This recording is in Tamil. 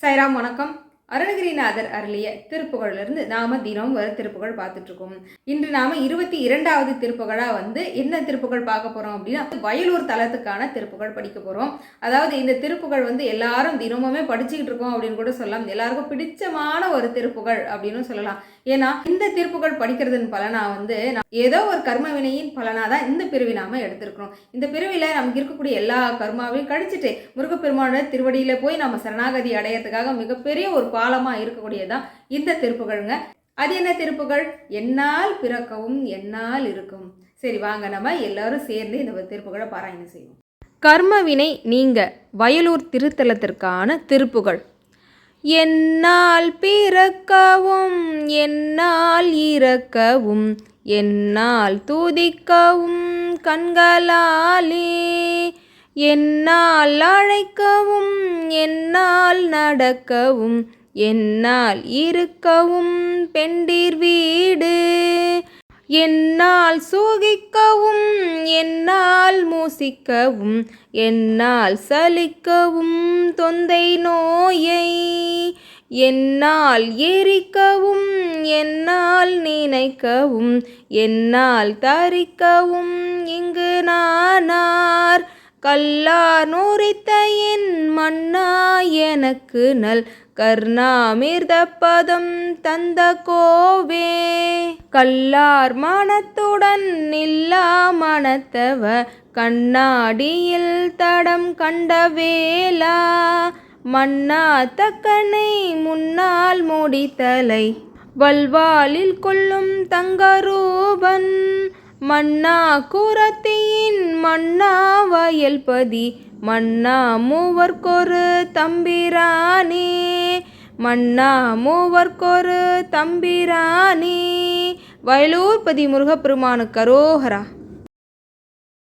சாய்ராம் வணக்கம். அருணகிரிநாதர் அருளிய திருப்புகழிலிருந்து நாம தினம் வர திருப்புகழ் பார்த்துட்டு இருக்கோம். இன்று நாம 22வது திருப்புகழா என்ன திருப்புகழ் பார்க்க போறோம் அப்படின்னா, வயலூர் தலத்துக்கான திருப்புகழ் படிக்க போறோம். அதாவது இந்த திருப்புகழ் எல்லாரும் தினமுமே படிச்சுக்கிட்டு இருக்கோம் அப்படின்னு கூட சொல்லலாம். எல்லாருக்கும் பிடிச்சமான ஒரு திருப்புகழ் அப்படின்னு சொல்லலாம். ஏன்னா இந்த திருப்புகழ் படிக்கிறதன் பலனா ஏதோ ஒரு கர்ம வினையின் பலனா தான் இந்த பிறவி நாம எடுத்திருக்கிறோம். இந்த பிறவில நமக்கு இருக்கக்கூடிய எல்லா கர்மாவையும் கழிச்சுட்டு முருகப்பெருமானோட திருவடியில போய் நம்ம சரணாகதி அடையறதுக்காக மிகப்பெரிய ஒரு பாலமா இருக்கக்கூடியதான் இந்த திருப்புகழ்ங்க. அது என்ன திருப்புகழ்? என்னால் பிறக்கவும் என்னால் இருக்கும். சரி, வாங்க நம்ம எல்லாரும் சேர்ந்து இந்த திருப்புகழை பாராயணம் செய்வோம். கர்மவினை நீங்க வயலூர் திருத்தலத்திற்கான திருப்புகழ். என்னால் பிறக்கவும் என்னால் இறக்கவும் என்னால் துதிக்கவும் கண்களாலே, என்னால் அழைக்கவும் என்னால் நடக்கவும் என்னால் இருக்கவும் பெண்டிர் வீடு, என்னால் சூகிக்கவும் என்னால் மூசிக்கவும் என்னால் சலிக்கவும் தொந்தை நோயை, என்னால் எரிக்கவும் என்னால் நினைக்கவும் என்னால் தரிக்கவும் இங்கு நானார், கல்லார் நூறித்த என் மன்னா எனக்கு நல் கர்ணாமிர்த பதம் தந்த கோவே, கல்லார் மனத்துடன் நில்லா மனத்தவ கண்ணாடியில் தடம் கண்ட வேளா, மன்னா தக்கனை முன்னால் முடித்தலை வல்வாலில் கொள்ளும் தங்கரூபன், மன்னா குரத்தியின் மன்னா வயல்பதி மன்னா மூவர்க்கொரு தம்பிரானே, மன்னா மூவர்க்கொரு தம்பிரானே. வயலூர்பதி முருகப்பெருமானுக்கு அரோகரா.